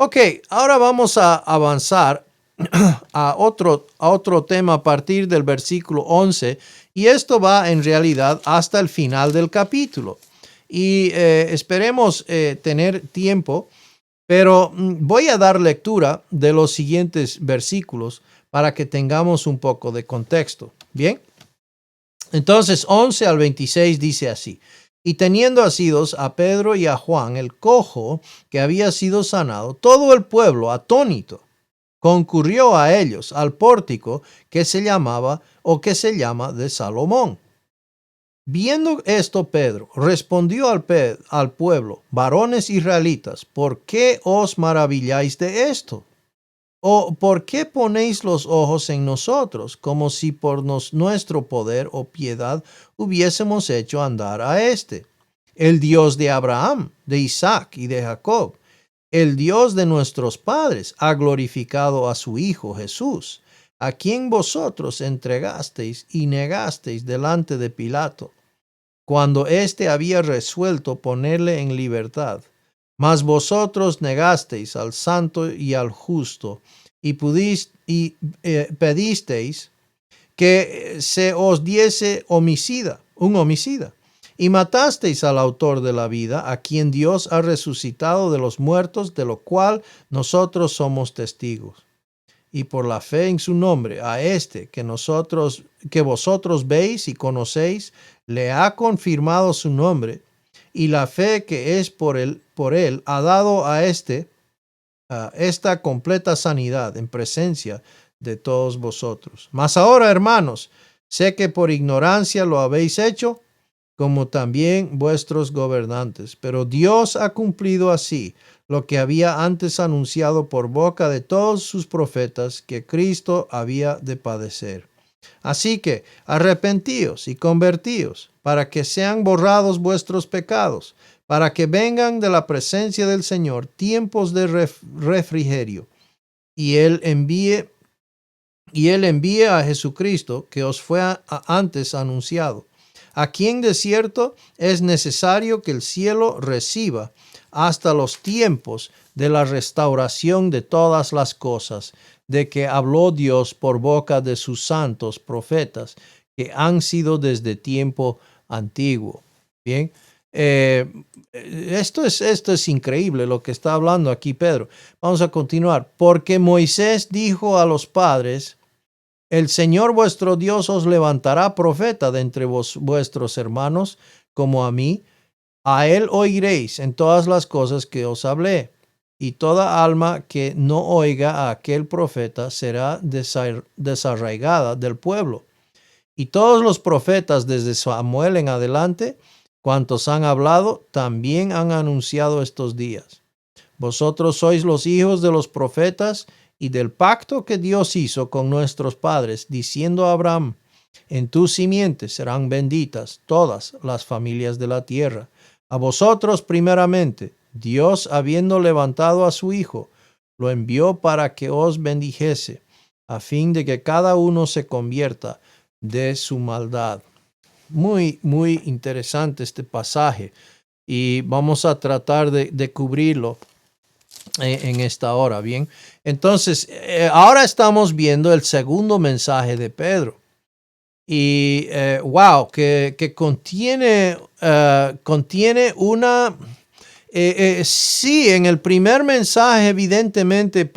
Ok, ahora vamos a avanzar a otro tema a partir del versículo 11, y esto va en realidad hasta el final del capítulo. Y esperemos tener tiempo, pero voy a dar lectura de los siguientes versículos para que tengamos un poco de contexto. Bien, entonces 11 al 26 dice así: y teniendo asidos a Pedro y a Juan, el cojo que había sido sanado, todo el pueblo atónito concurrió a ellos al pórtico que se llamaba o que se llama de Salomón. Viendo esto, Pedro respondió al pueblo: varones israelitas, ¿por qué os maravilláis de esto? ¿O por qué ponéis los ojos en nosotros, como si por nuestro poder o piedad hubiésemos hecho andar a éste? El Dios de Abraham, de Isaac y de Jacob, el Dios de nuestros padres, ha glorificado a su Hijo Jesús, a quien vosotros entregasteis y negasteis delante de Pilato, cuando éste había resuelto ponerle en libertad. Mas vosotros negasteis al santo y al justo, y pedisteis que se os diese un homicida, y matasteis al autor de la vida, a quien Dios ha resucitado de los muertos, de lo cual nosotros somos testigos. Y por la fe en su nombre, a este que vosotros veis y conocéis, le ha confirmado su nombre, y la fe que es por él ha dado a esta completa sanidad en presencia de todos vosotros. Mas ahora, hermanos, sé que por ignorancia lo habéis hecho, como también vuestros gobernantes, pero Dios ha cumplido así lo que había antes anunciado por boca de todos sus profetas, que Cristo había de padecer. Así que arrepentíos y convertíos, para que sean borrados vuestros pecados, para que vengan de la presencia del Señor tiempos de refrigerio, y Él envíe a Jesucristo, que os fue antes anunciado, a quien de cierto es necesario que el cielo reciba hasta los tiempos de la restauración de todas las cosas, de que habló Dios por boca de sus santos profetas, que han sido desde tiempo antiguo. Bien, esto es increíble lo que está hablando aquí Pedro. Vamos a continuar. Porque Moisés dijo a los padres: el Señor vuestro Dios os levantará profeta de entre vuestros hermanos, como a mí. A él oiréis en todas las cosas que os hablé. Y toda alma que no oiga a aquel profeta será desarraigada del pueblo. Y todos los profetas desde Samuel en adelante, cuantos han hablado, también han anunciado estos días. Vosotros sois los hijos de los profetas y del pacto que Dios hizo con nuestros padres, diciendo a Abraham: en tu simiente serán benditas todas las familias de la tierra. A vosotros primeramente, Dios, habiendo levantado a su Hijo, lo envió para que os bendijese, a fin de que cada uno se convierta de su maldad. Muy, muy interesante este pasaje, y vamos a tratar de cubrirlo en esta hora. Bien, entonces ahora estamos viendo el segundo mensaje de Pedro, y wow, que contiene una sí, en el primer mensaje evidentemente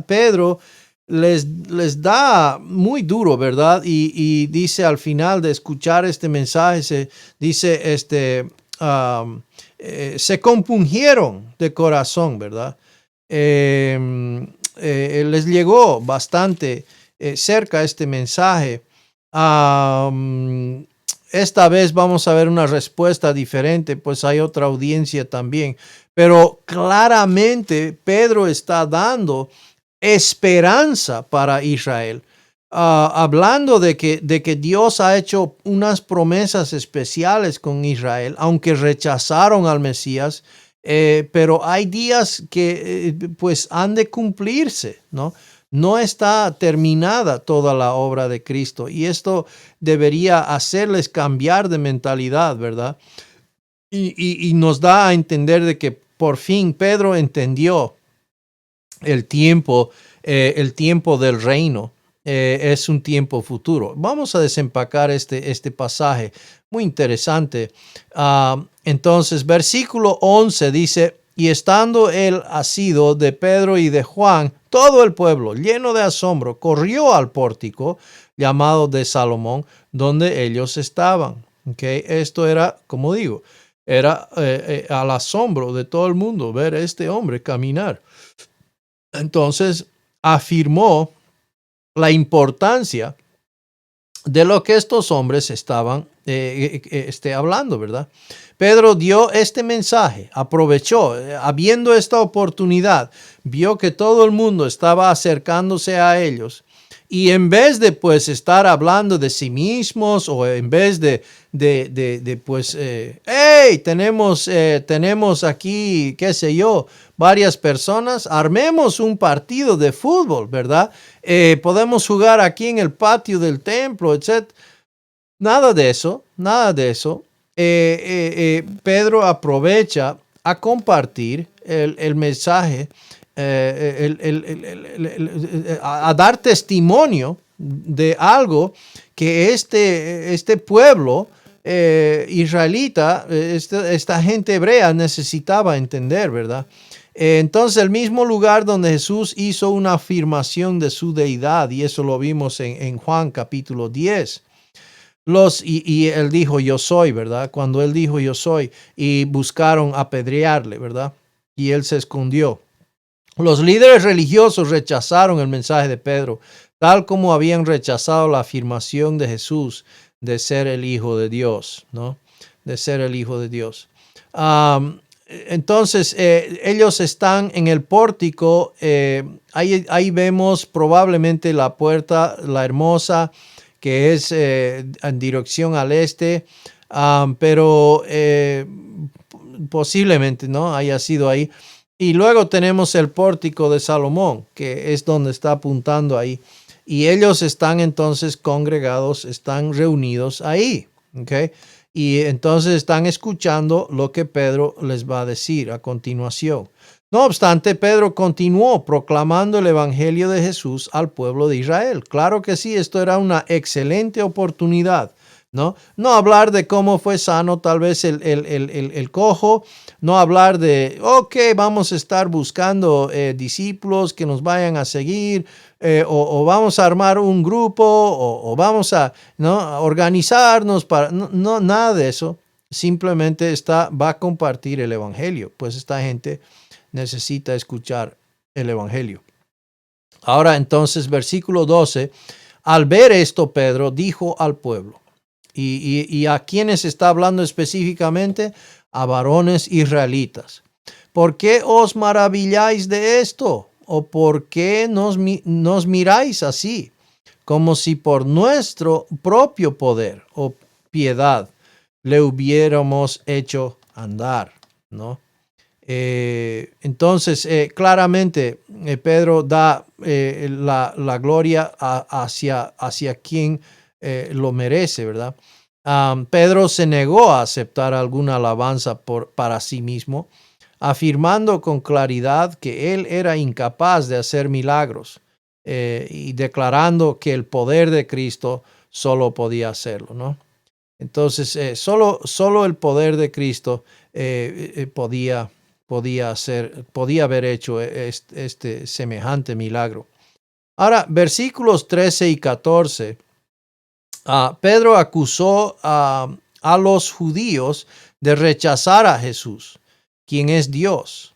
Pedro les da muy duro, ¿verdad? Y dice al final de escuchar este mensaje, dice se compungieron de corazón, ¿verdad? Les llegó bastante cerca este mensaje. Esta vez vamos a ver una respuesta diferente, pues hay otra audiencia también. Pero claramente Pedro está dando esperanza para Israel. Hablando de que Dios ha hecho unas promesas especiales con Israel, aunque rechazaron al Mesías, pero hay días que pues han de cumplirse, ¿no? No está terminada toda la obra de Cristo, y esto debería hacerles cambiar de mentalidad, ¿verdad? Y nos da a entender de que por fin Pedro entendió el tiempo del reino es un tiempo futuro. Vamos a desempacar este pasaje muy interesante. Entonces, versículo 11 dice, y estando él asido de Pedro y de Juan, todo el pueblo, lleno de asombro, corrió al pórtico llamado de Salomón, donde ellos estaban. Okay. Esto era, como digo, era al asombro de todo el mundo ver a este hombre caminar. Entonces, afirmó la importancia de lo que estos hombres estaban hablando, ¿verdad? Pedro dio este mensaje, aprovechó, habiendo esta oportunidad, vio que todo el mundo estaba acercándose a ellos. Y en vez de pues estar hablando de sí mismos o en vez de pues, hey, tenemos aquí, qué sé yo, varias personas, armemos un partido de fútbol, ¿verdad? Podemos jugar aquí en el patio del templo, etc. Nada de eso, nada de eso. Pedro aprovecha a compartir el mensaje, a dar testimonio de algo que este pueblo israelita, esta gente hebrea necesitaba entender, ¿verdad? Entonces, el mismo lugar donde Jesús hizo una afirmación de su deidad, y eso lo vimos en Juan capítulo 10. Y él dijo, yo soy, ¿verdad? Cuando él dijo, yo soy, y buscaron apedrearle, ¿verdad? Y él se escondió. Los líderes religiosos rechazaron el mensaje de Pedro, tal como habían rechazado la afirmación de Jesús de ser el Hijo de Dios, ¿no? De ser el Hijo de Dios. Entonces, ellos están en el pórtico. Ahí vemos probablemente la puerta, la hermosa, que es en dirección al este, pero posiblemente no haya sido ahí. Y luego tenemos el pórtico de Salomón, que es donde está apuntando ahí. Y ellos están entonces congregados, están reunidos ahí. ¿Okay? Y entonces están escuchando lo que Pedro les va a decir a continuación. No obstante, Pedro continuó proclamando el evangelio de Jesús al pueblo de Israel. Claro que sí, esto era una excelente oportunidad, ¿no? No hablar de cómo fue sano tal vez el cojo, no hablar de, ok, vamos a estar buscando discípulos que nos vayan a seguir, o vamos a armar un grupo, o vamos a, ¿no?, a organizarnos para, no, nada de eso. Simplemente va a compartir el evangelio, pues esta gente necesita escuchar el evangelio. Ahora entonces, versículo 12, al ver esto, Pedro dijo al pueblo, y a quienes está hablando específicamente, a varones israelitas, ¿por qué os maravilláis de esto? ¿O por qué nos miráis así, como si por nuestro propio poder o piedad le hubiéramos hecho andar, ¿no? Entonces, claramente, Pedro da la gloria hacia quien lo merece, ¿verdad? Pedro se negó a aceptar alguna alabanza para sí mismo, afirmando con claridad que él era incapaz de hacer milagros y declarando que el poder de Cristo solo podía hacerlo, ¿no? Entonces, solo el poder de Cristo podía haber hecho este semejante milagro. Ahora, versículos 13 y 14, Pedro acusó a los judíos de rechazar a Jesús, quien es Dios.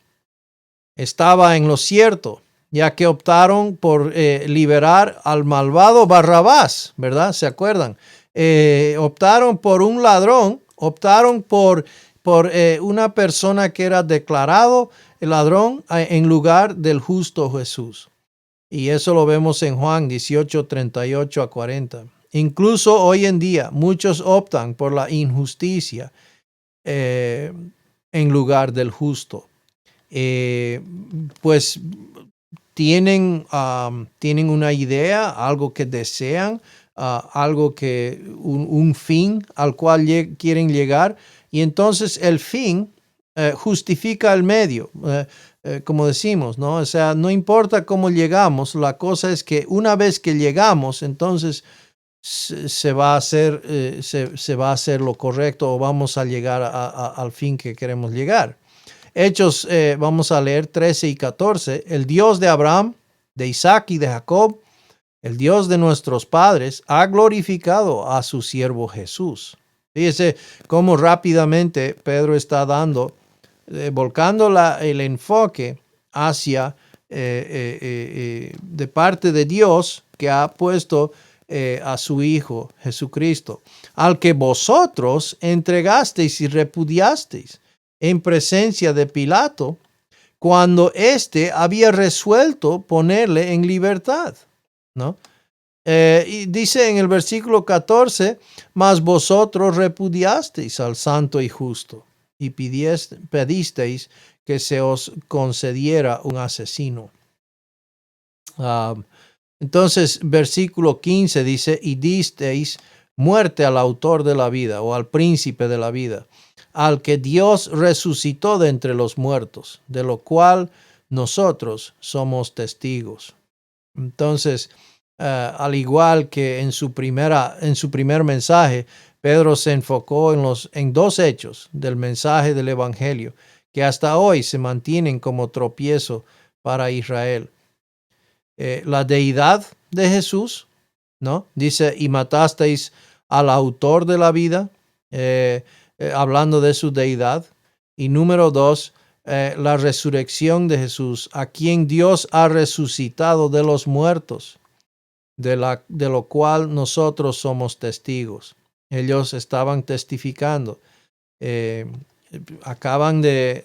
Estaba en lo cierto, ya que optaron por liberar al malvado Barrabás, ¿verdad? ¿Se acuerdan? Optaron por un ladrón, optaron por una persona que era declarado el ladrón en lugar del justo Jesús. Y eso lo vemos en Juan 18, 38 a 40. Incluso hoy en día muchos optan por la injusticia en lugar del justo. Pues tienen una idea, algo que desean, algo que un fin al cual quieren llegar, y entonces el fin justifica el medio. como decimos, ¿no? O sea, no importa cómo llegamos, la cosa es que una vez que llegamos, entonces se va a hacer, se va a hacer lo correcto o vamos a llegar al fin que queremos llegar. Hechos, vamos a leer 13 y 14. El Dios de Abraham, de Isaac y de Jacob, el Dios de nuestros padres, ha glorificado a su siervo Jesús. Fíjese cómo rápidamente Pedro está dando, volcando el enfoque hacia de parte de Dios que ha puesto a su Hijo Jesucristo, al que vosotros entregasteis y repudiasteis en presencia de Pilato, cuando éste había resuelto ponerle en libertad, ¿no? Y dice en el versículo 14, mas vosotros repudiasteis al santo y justo y pedisteis que se os concediera un asesino. Entonces, versículo 15 dice, y disteis muerte al autor de la vida o al príncipe de la vida, al que Dios resucitó de entre los muertos, de lo cual nosotros somos testigos. Entonces, al igual que en su primer mensaje, Pedro se enfocó en dos hechos del mensaje del Evangelio que hasta hoy se mantienen como tropiezo para Israel. La deidad de Jesús, ¿no? Dice, y matasteis al autor de la vida, hablando de su deidad. Y número dos, la resurrección de Jesús, a quien Dios ha resucitado de los muertos, de lo cual nosotros somos testigos. Ellos estaban testificando. Acaban de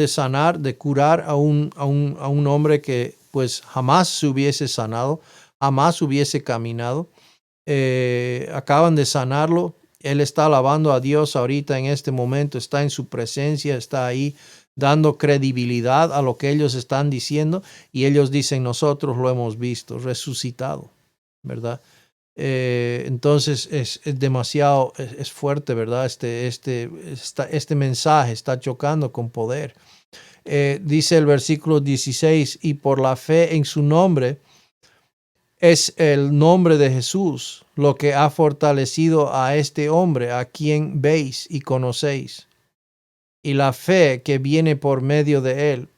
sanar, de curar a un hombre que pues jamás se hubiese sanado, jamás hubiese caminado. Acaban de sanarlo. Él está alabando a Dios ahorita en este momento, está en su presencia, está ahí dando credibilidad a lo que ellos están diciendo, y ellos dicen, nosotros lo hemos visto, resucitado, ¿verdad? Entonces es demasiado, es fuerte, ¿verdad? Este mensaje está chocando con poder. Dice el versículo 16, y por la fe en su nombre, es el nombre de Jesús lo que ha fortalecido a este hombre, a quien veis y conocéis. Y la fe que viene por medio de él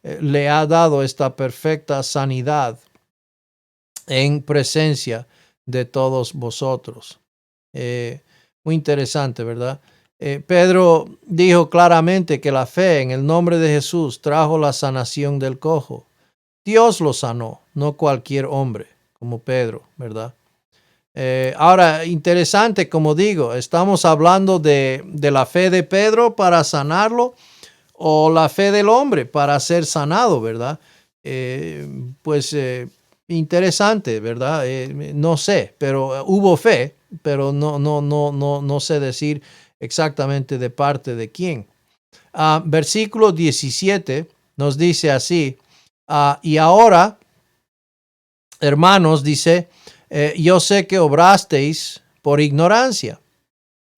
le ha dado esta perfecta sanidad en presencia de todos vosotros. Muy interesante, ¿verdad? Pedro dijo claramente que la fe en el nombre de Jesús trajo la sanación del cojo. Dios lo sanó, no cualquier hombre como Pedro, ¿verdad? Ahora, interesante, como digo, estamos hablando de la fe de Pedro para sanarlo o la fe del hombre para ser sanado, ¿verdad? Interesante, ¿verdad? No sé, pero hubo fe, pero no sé decir exactamente de parte de quién. Versículo 17 nos dice así, y ahora, hermanos, dice, yo sé que obrasteis por ignorancia,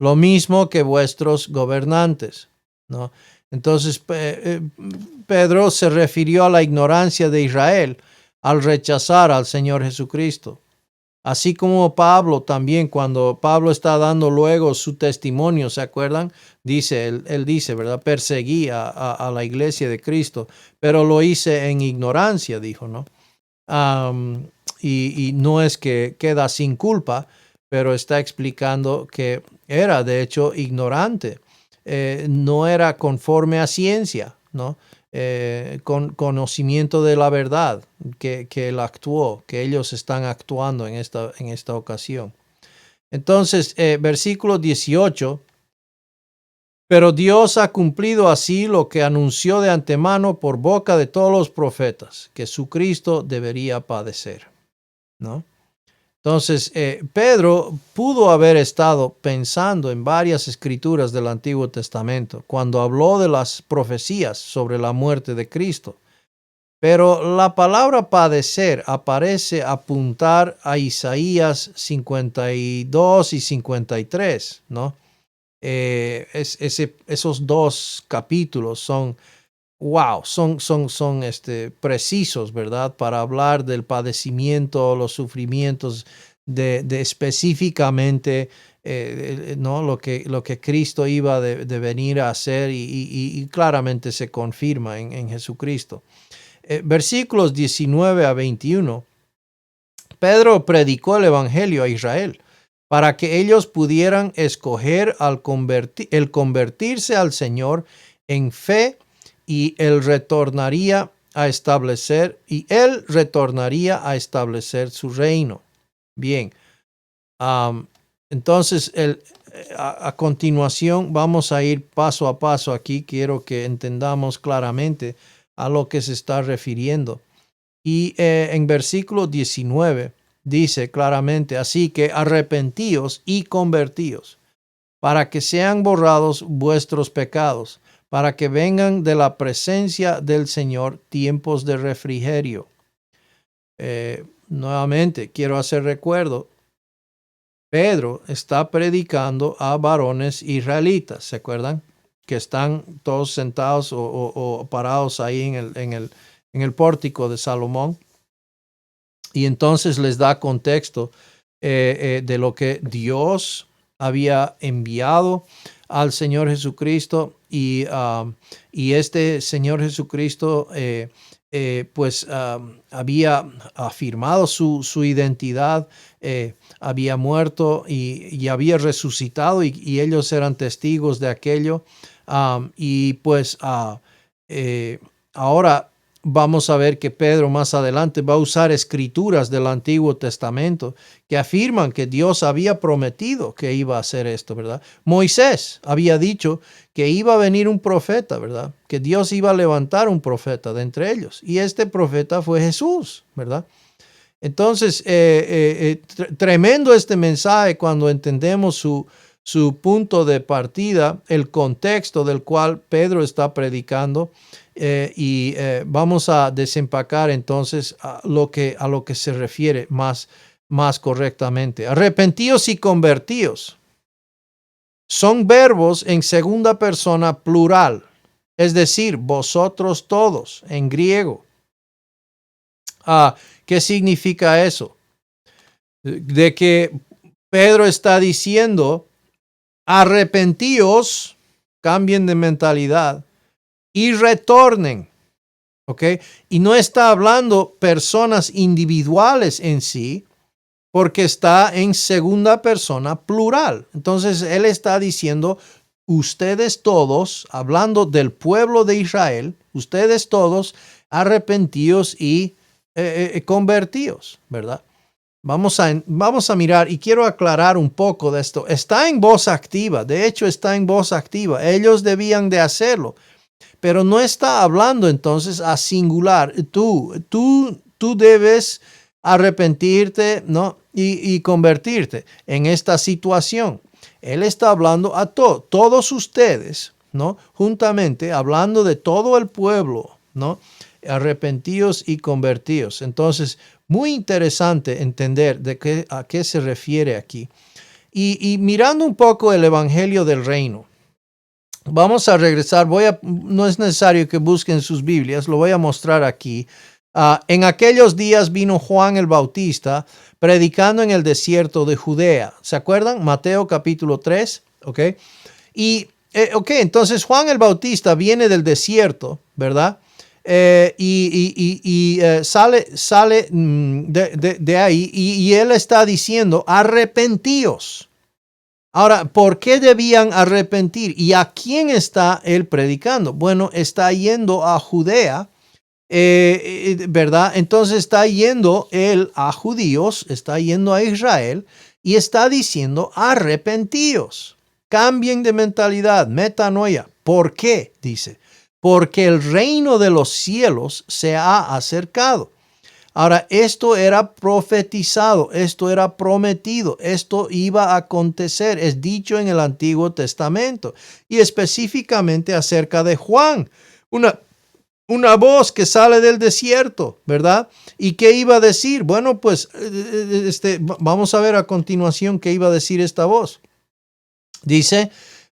lo mismo que vuestros gobernantes, ¿no? Entonces, Pedro se refirió a la ignorancia de Israel al rechazar al Señor Jesucristo. Así como Pablo también, cuando Pablo está dando luego su testimonio, ¿se acuerdan? Dice, él dice, ¿verdad? Perseguí a la iglesia de Cristo, pero lo hice en ignorancia, dijo, ¿no? Y no es que queda sin culpa, pero está explicando que era de hecho ignorante. No era conforme a ciencia, ¿no? Con conocimiento de la verdad que él actuó, que ellos están actuando en esta ocasión. Entonces, versículo 18, pero Dios ha cumplido así lo que anunció de antemano por boca de todos los profetas, que su Cristo debería padecer, ¿no? Entonces, Pedro pudo haber estado pensando en varias escrituras del Antiguo Testamento cuando habló de las profecías sobre la muerte de Cristo. Pero la palabra padecer aparece apuntar a Isaías 52 y 53, ¿no? Esos dos capítulos son wow, son precisos, ¿verdad? Para hablar del padecimiento, los sufrimientos de específicamente ¿no? Lo que Cristo iba de venir a hacer y claramente se confirma en Jesucristo. Versículos 19 a 21. Pedro predicó el Evangelio a Israel para que ellos pudieran escoger el convertirse al Señor en fe y él retornaría a establecer su reino. Bien, entonces a continuación vamos a ir paso a paso aquí. Quiero que entendamos claramente a lo que se está refiriendo. Y en versículo 19 dice claramente, así que arrepentíos y convertíos, para que sean borrados vuestros pecados, para que vengan de la presencia del Señor tiempos de refrigerio. Nuevamente, quiero hacer recuerdo, Pedro está predicando a varones israelitas, ¿se acuerdan? Que están todos sentados o parados ahí en el pórtico de Salomón. Y entonces les da contexto de lo que Dios había enviado al Señor Jesucristo y este Señor Jesucristo había afirmado su identidad, había muerto y había resucitado y ellos eran testigos de aquello. Ahora vamos a ver que Pedro más adelante va a usar escrituras del Antiguo Testamento que afirman que Dios había prometido que iba a hacer esto, ¿verdad? Moisés había dicho que iba a venir un profeta, ¿verdad? Que Dios iba a levantar un profeta de entre ellos. Y este profeta fue Jesús, ¿verdad? Entonces, tremendo este mensaje cuando entendemos su punto de partida, el contexto del cual Pedro está predicando. Vamos a desempacar entonces a lo que se refiere más correctamente. Arrepentíos y convertíos son verbos en segunda persona plural, es decir, vosotros todos en griego. ¿Qué significa eso? De que Pedro está diciendo, arrepentíos, cambien de mentalidad y retornen, ¿ok? Y no está hablando personas individuales en sí, porque está en segunda persona plural. Entonces, él está diciendo, ustedes todos, hablando del pueblo de Israel, ustedes todos arrepentíos y convertíos, ¿verdad? Vamos a mirar y quiero aclarar un poco de esto. Está en voz activa, de hecho está en voz activa. Ellos debían de hacerlo. Pero no está hablando entonces a singular. Tú debes arrepentirte, ¿no? y convertirte en esta situación. Él está hablando a todos ustedes, ¿no? Juntamente, hablando de todo el pueblo, ¿no? Arrepentíos y convertíos. Entonces, muy interesante entender a qué se refiere aquí. Y mirando un poco el Evangelio del Reino. Vamos a regresar, no es necesario que busquen sus Biblias, lo voy a mostrar aquí. En aquellos días vino Juan el Bautista predicando en el desierto de Judea. ¿Se acuerdan? Mateo capítulo 3, ¿ok? Entonces Juan el Bautista viene del desierto, ¿verdad? Sale de ahí y él está diciendo, arrepentíos. Ahora, ¿por qué debían arrepentir? ¿Y a quién está él predicando? Bueno, está yendo a Judea, ¿verdad? Entonces está yendo él a judíos, está yendo a Israel y está diciendo arrepentíos, cambien de mentalidad, metanoia. ¿Por qué? Dice, porque el reino de los cielos se ha acercado. Ahora, esto era profetizado, esto era prometido, esto iba a acontecer, es dicho en el Antiguo Testamento y específicamente acerca de Juan, una voz que sale del desierto, ¿verdad? ¿Y qué iba a decir? Bueno, pues vamos a ver a continuación qué iba a decir esta voz. Dice,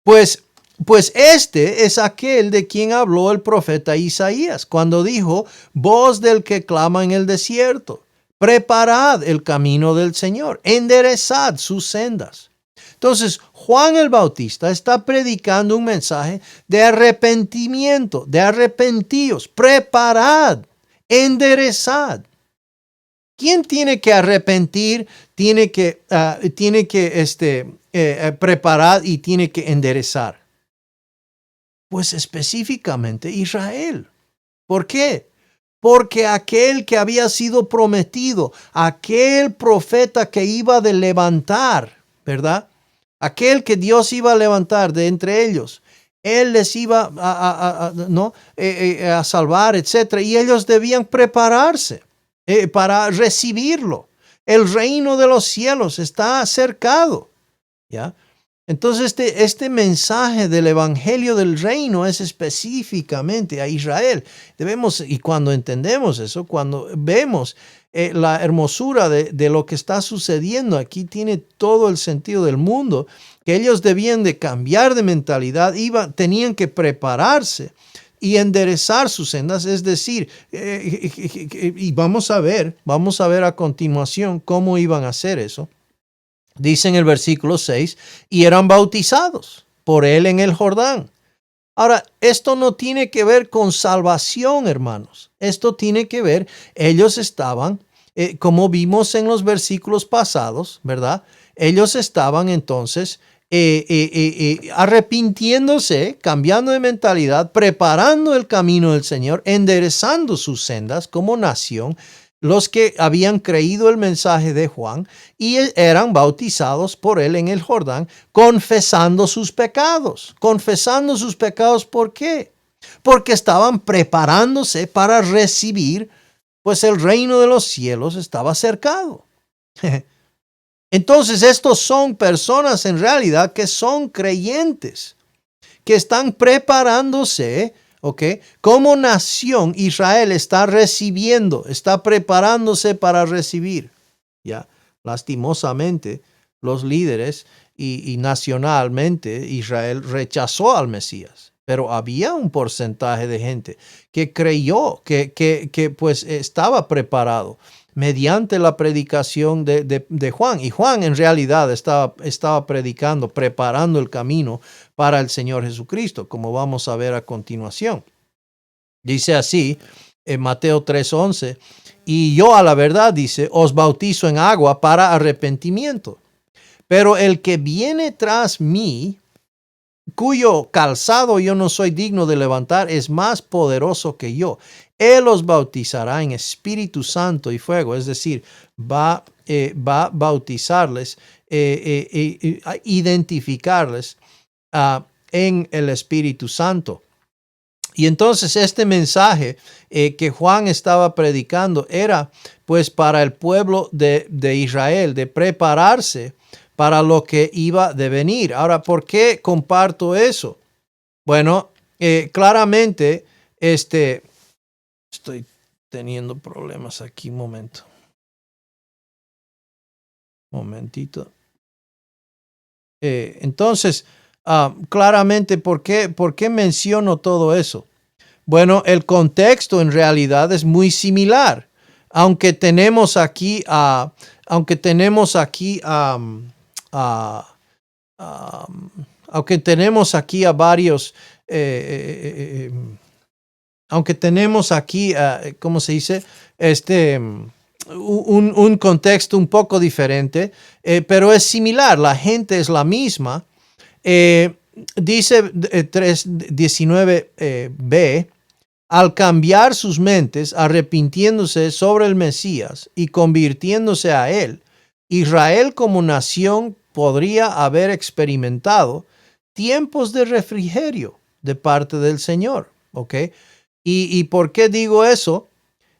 pues Pues este es aquel de quien habló el profeta Isaías cuando dijo: voz del que clama en el desierto, preparad el camino del Señor, enderezad sus sendas. Entonces, Juan el Bautista está predicando un mensaje de arrepentimiento, de arrepentíos, preparad, enderezad. ¿Quién tiene que arrepentir? Tiene que preparar y tiene que enderezar. Pues específicamente Israel. ¿Por qué? Porque aquel que había sido prometido, aquel profeta que iba a levantar, ¿verdad? Aquel que Dios iba a levantar de entre ellos, Él les iba a salvar, etc. Y ellos debían prepararse para recibirlo. El reino de los cielos está acercado, ¿ya? Entonces este mensaje del evangelio del reino es específicamente a Israel. Y cuando entendemos eso, cuando vemos la hermosura de lo que está sucediendo aquí, tiene todo el sentido del mundo, que ellos debían de cambiar de mentalidad, tenían que prepararse y enderezar sus sendas, es decir, y vamos a ver a continuación cómo iban a hacer eso. Dice en el versículo 6, y eran bautizados por él en el Jordán. Ahora, esto no tiene que ver con salvación, hermanos. Esto tiene que ver, ellos estaban, como vimos en los versículos pasados, ¿verdad? Ellos estaban entonces arrepintiéndose, cambiando de mentalidad, preparando el camino del Señor, enderezando sus sendas como nación, los que habían creído el mensaje de Juan y eran bautizados por él en el Jordán, confesando sus pecados. Confesando sus pecados, ¿por qué? Porque estaban preparándose para recibir, pues el reino de los cielos estaba cercado. Entonces, estos son personas en realidad que son creyentes, que están preparándose. ¿Ok? Como nación, Israel está recibiendo, está preparándose para recibir. Ya, lastimosamente, los líderes y nacionalmente Israel rechazó al Mesías. Pero había un porcentaje de gente que creyó que pues estaba preparado mediante la predicación de Juan. Y Juan en realidad estaba predicando, preparando el camino para el Señor Jesucristo, como vamos a ver a continuación. Dice así en Mateo 3:11, y yo a la verdad, dice, os bautizo en agua para arrepentimiento. Pero el que viene tras mí, cuyo calzado yo no soy digno de levantar, es más poderoso que yo. Él os bautizará en Espíritu Santo y fuego, es decir, va a bautizarles, a identificarles en el Espíritu Santo. Y entonces este mensaje que Juan estaba predicando era pues para el pueblo de Israel, de prepararse para lo que iba a venir. Ahora, ¿por qué comparto eso? Bueno, claramente, estoy teniendo problemas aquí, momentito. Entonces, claramente, ¿por qué menciono todo eso? Bueno, el contexto en realidad es muy similar, aunque tenemos aquí a varios, aunque tenemos aquí, ¿cómo se dice? Un contexto un poco diferente, pero es similar, la gente es la misma. Dice 3:19b, al cambiar sus mentes, arrepintiéndose sobre el Mesías y convirtiéndose a él, Israel como nación podría haber experimentado tiempos de refrigerio de parte del Señor. ¿Ok? ¿Y por qué digo eso?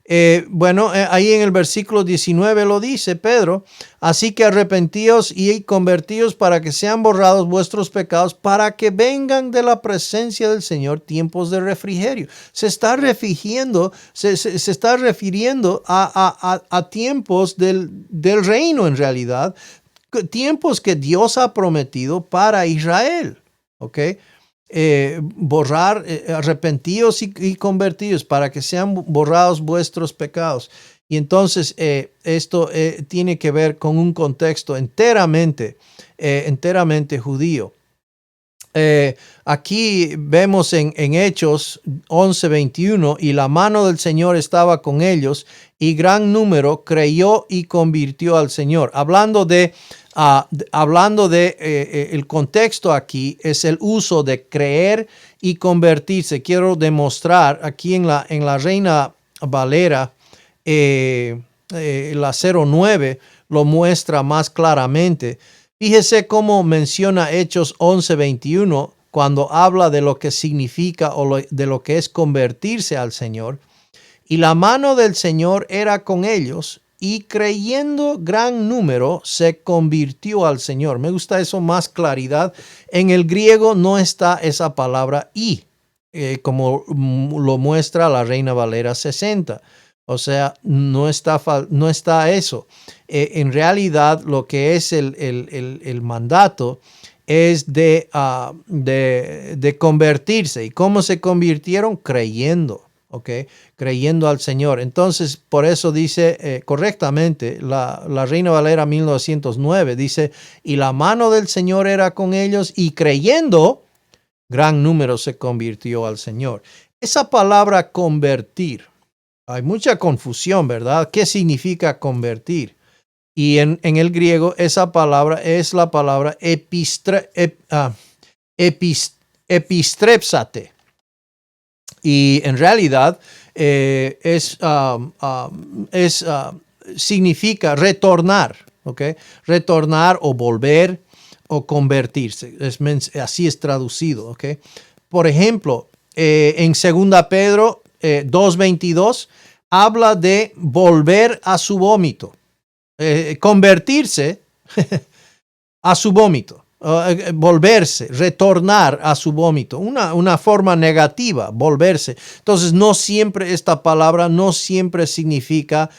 Ahí en el versículo 19 lo dice Pedro, así que arrepentíos y convertíos para que sean borrados vuestros pecados, para que vengan de la presencia del Señor tiempos de refrigerio. Se está refiriendo a tiempos del reino en realidad, tiempos que Dios ha prometido para Israel. ¿Ok? borrar, arrepentidos y convertidos para que sean borrados vuestros pecados. Y entonces esto tiene que ver con un contexto enteramente judío. Aquí vemos en Hechos 11:21, y la mano del Señor estaba con ellos, y gran número creyó y convirtió al Señor. Hablando de el contexto aquí es el uso de creer y convertirse. Quiero demostrar aquí en la Reina Valera, la 09 lo muestra más claramente. Fíjese cómo menciona Hechos 11:21 cuando habla de lo que significa de lo que es convertirse al Señor. Y la mano del Señor era con ellos, y creyendo gran número se convirtió al Señor. Me gusta eso, más claridad. En el griego no está esa palabra y, como lo muestra la Reina Valera 60. O sea, no está eso. En realidad, lo que es el mandato es de convertirse. ¿Y cómo se convirtieron? Creyendo. Okay, creyendo al Señor. Entonces, por eso dice correctamente la Reina Valera 1909, dice, y la mano del Señor era con ellos, y creyendo, gran número se convirtió al Señor. Esa palabra convertir, hay mucha confusión, ¿verdad? ¿Qué significa convertir? Y en el griego esa palabra es la palabra epistrepsate. Y en realidad significa retornar, ¿ok? Retornar o volver o convertirse. Así es traducido, ¿ok? Por ejemplo, en 2 Pedro 2:22 habla de volver a su vómito. Convertirse a su vómito. Volverse, retornar a su vómito, una forma negativa, volverse. Entonces, no siempre esta palabra no siempre significa,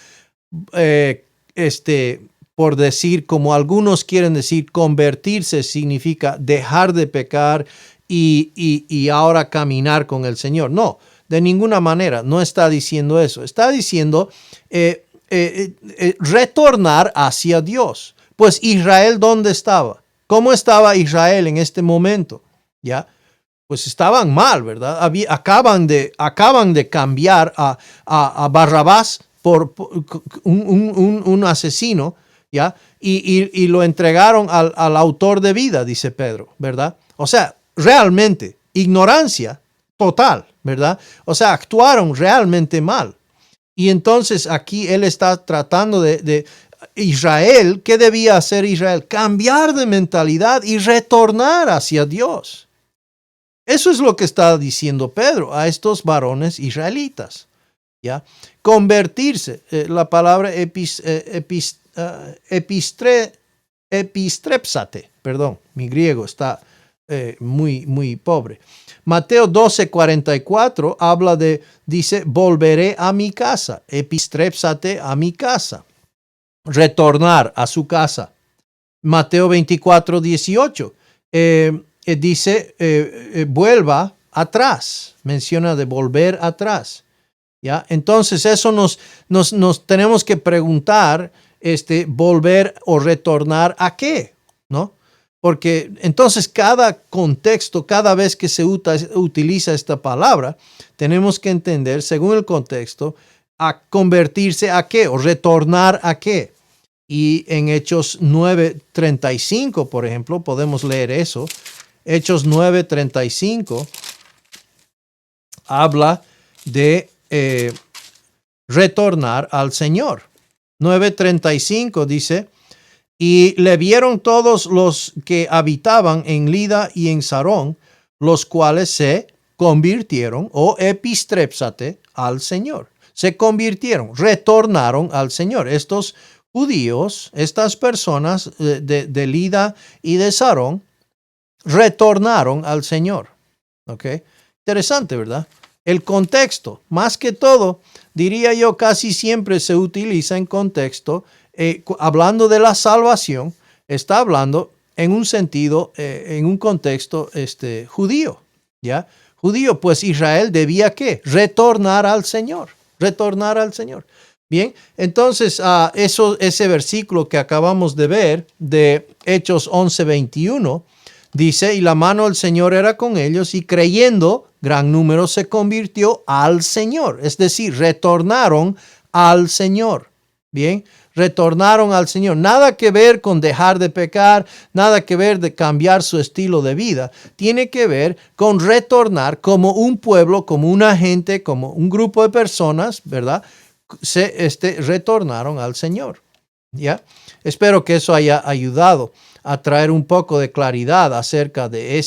por decir, como algunos quieren decir, convertirse significa dejar de pecar y ahora caminar con el Señor. No, de ninguna manera, no está diciendo eso. Está diciendo retornar hacia Dios. Pues Israel, ¿dónde estaba? ¿Cómo estaba Israel en este momento? ¿Ya? Pues estaban mal, ¿verdad? Acaban de cambiar a Barrabás por un asesino, ¿ya? Y lo entregaron al autor de vida, dice Pedro, ¿verdad? O sea, realmente, ignorancia total, ¿verdad? O sea, actuaron realmente mal. Y entonces aquí él está tratando de Israel. ¿Qué debía hacer Israel? Cambiar de mentalidad y retornar hacia Dios. Eso es lo que está diciendo Pedro a estos varones israelitas. ¿Ya? Convertirse. La palabra epistrepsate. Perdón, mi griego está muy pobre. Mateo 12:44 habla dice, volveré a mi casa. Epistrepsate, a mi casa. Retornar a su casa. Mateo 24:18 dice, vuelva atrás. Menciona de volver atrás. ¿Ya? Entonces eso nos tenemos que preguntar, volver o retornar a qué, ¿no? Porque entonces cada contexto, cada vez que se utiliza esta palabra, tenemos que entender, según el contexto, a convertirse a qué o retornar a qué. Y en Hechos 9:35, por ejemplo, podemos leer eso. Hechos 9:35 habla de retornar al Señor. 9:35 dice, y le vieron todos los que habitaban en Lida y en Sarón, los cuales se convirtieron, o epistrepsate, al Señor. Se convirtieron, retornaron al Señor. Estos judíos, estas personas de Lida y de Sarón, retornaron al Señor. ¿Ok? Interesante, ¿verdad? El contexto, más que todo, diría yo, casi siempre se utiliza en contexto, hablando de la salvación, está hablando en un sentido, en un contexto judío. ¿ya? Judío, pues Israel debía ¿qué? Retornar al Señor, retornar al Señor. Bien, entonces ese versículo que acabamos de ver de Hechos 11:21 dice, y la mano del Señor era con ellos y creyendo, gran número se convirtió al Señor, es decir, retornaron al Señor. Bien, retornaron al Señor. Nada que ver con dejar de pecar, nada que ver de cambiar su estilo de vida. Tiene que ver con retornar como un pueblo, como una gente, como un grupo de personas, ¿verdad? Retornaron al Señor. ¿Ya? Espero que eso haya ayudado a traer un poco de claridad acerca de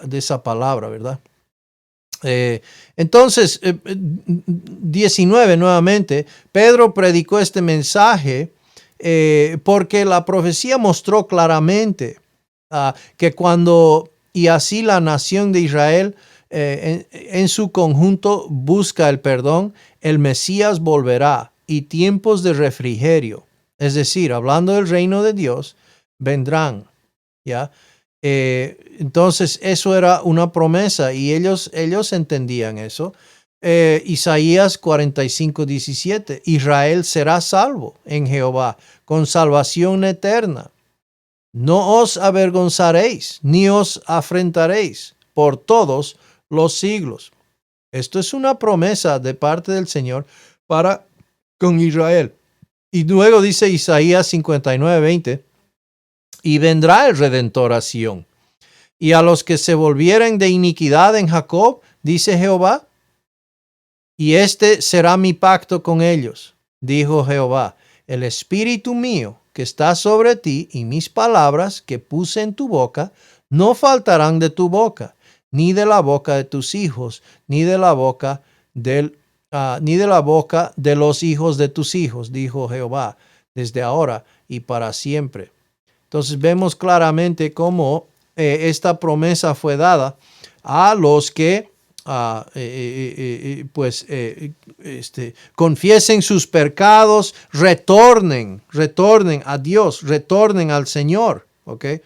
esa palabra, ¿verdad? Entonces, 19 nuevamente, Pedro predicó este mensaje porque la profecía mostró claramente que cuando y así la nación de Israel en su conjunto busca el perdón, el Mesías volverá y tiempos de refrigerio, es decir, hablando del reino de Dios, vendrán, ¿ya? Entonces eso era una promesa y ellos entendían eso. Isaías 45:17, Israel será salvo en Jehová con salvación eterna. No os avergonzaréis ni os afrentaréis por todos los siglos. Esto es una promesa de parte del Señor para con Israel. Y luego dice Isaías 59:20, y vendrá el Redentor a Sión. Y a los que se volvieren de iniquidad en Jacob, dice Jehová, y este será mi pacto con ellos, dijo Jehová, el espíritu mío que está sobre ti y mis palabras que puse en tu boca, no faltarán de tu boca, ni de la boca de tus hijos, ni de la boca de los hijos de tus hijos, dijo Jehová, desde ahora y para siempre. Entonces vemos claramente cómo esta promesa fue dada a los que confiesen sus pecados, retornen a Dios, retornen al Señor. ¿Okay?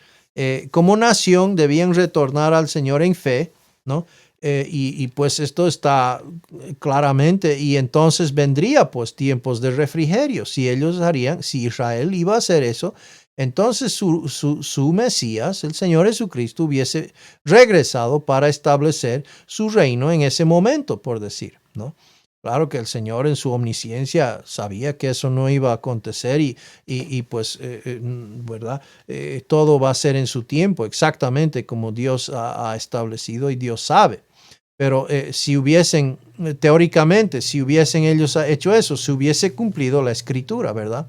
Como nación debían retornar al Señor en fe, ¿no? Y pues esto está claramente, y entonces vendría pues tiempos de refrigerio. Si Israel iba a hacer eso, entonces su Mesías, el Señor Jesucristo, hubiese regresado para establecer su reino en ese momento, por decir, ¿no? Claro que el Señor en su omnisciencia sabía que eso no iba a acontecer y pues, ¿verdad? Todo va a ser en su tiempo, exactamente como Dios ha establecido y Dios sabe. Pero teóricamente, si hubiesen ellos hecho eso, se hubiese cumplido la Escritura, ¿verdad?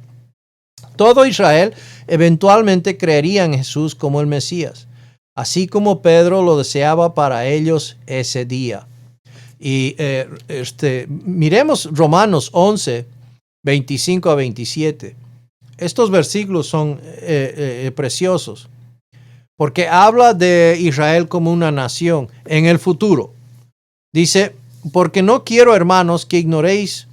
Todo Israel eventualmente creería en Jesús como el Mesías, así como Pedro lo deseaba para ellos ese día. Y miremos Romanos 11, 25 a 27. Estos versículos son preciosos, porque habla de Israel como una nación en el futuro. Dice, porque no quiero, hermanos, que ignoréis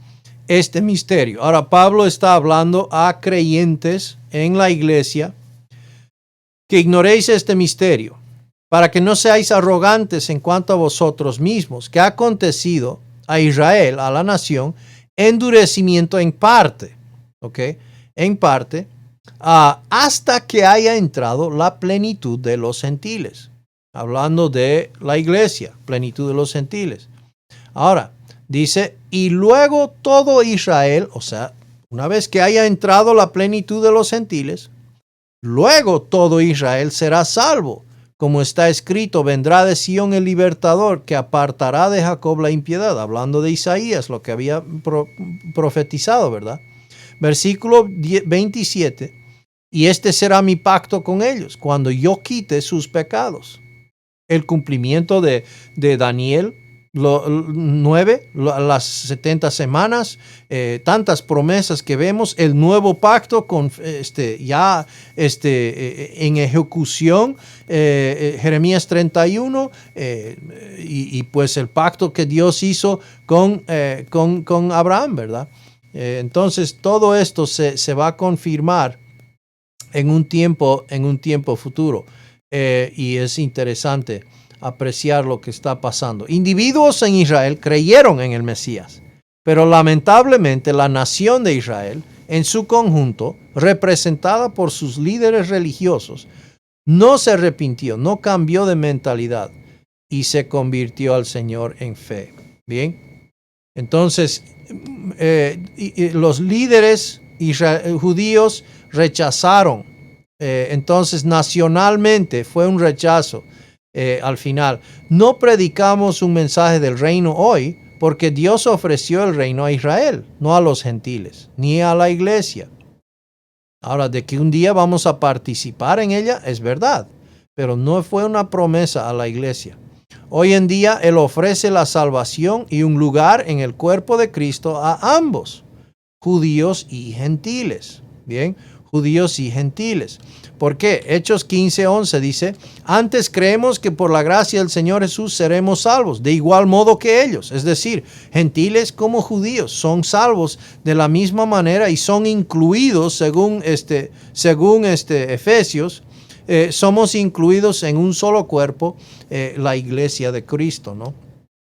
este misterio. Ahora, Pablo está hablando a creyentes en la iglesia, que ignoréis este misterio, para que no seáis arrogantes en cuanto a vosotros mismos, que ha acontecido a Israel, a la nación, endurecimiento en parte, ¿ok? En parte, hasta que haya entrado la plenitud de los gentiles. Hablando de la iglesia, plenitud de los gentiles. Ahora, dice, y luego todo Israel, o sea, una vez que haya entrado la plenitud de los gentiles, luego todo Israel será salvo. Como está escrito, vendrá de Sión el libertador que apartará de Jacob la impiedad. Hablando de Isaías, lo que había profetizado, ¿verdad? Versículo 27. Y este será mi pacto con ellos, cuando yo quite sus pecados. El cumplimiento de Daniel 9, las 70 semanas, tantas promesas que vemos, el nuevo pacto con en ejecución, Jeremías 31, y pues el pacto que Dios hizo con Abraham, ¿verdad? Entonces todo esto se va a confirmar en un tiempo futuro. y es interesante apreciar lo que está pasando. Individuos en Israel creyeron en el Mesías, pero lamentablemente la nación de Israel, en su conjunto, representada por sus líderes religiosos, no se arrepintió, no cambió de mentalidad y se convirtió al Señor en fe. Bien, entonces los líderes judíos rechazaron. Entonces nacionalmente fue un rechazo al final. No predicamos un mensaje del reino hoy porque Dios ofreció el reino a Israel, no a los gentiles, ni a la iglesia. Ahora, de que un día vamos a participar en ella, es verdad, pero no fue una promesa a la iglesia. Hoy en día, Él ofrece la salvación y un lugar en el cuerpo de Cristo a ambos, judíos y gentiles. Bien, judíos y gentiles. ¿Por qué? Hechos 15:11 dice, antes creemos que por la gracia del Señor Jesús seremos salvos, de igual modo que ellos. Es decir, gentiles como judíos son salvos de la misma manera y son incluidos, según Efesios, somos incluidos en un solo cuerpo, la iglesia de Cristo, ¿no?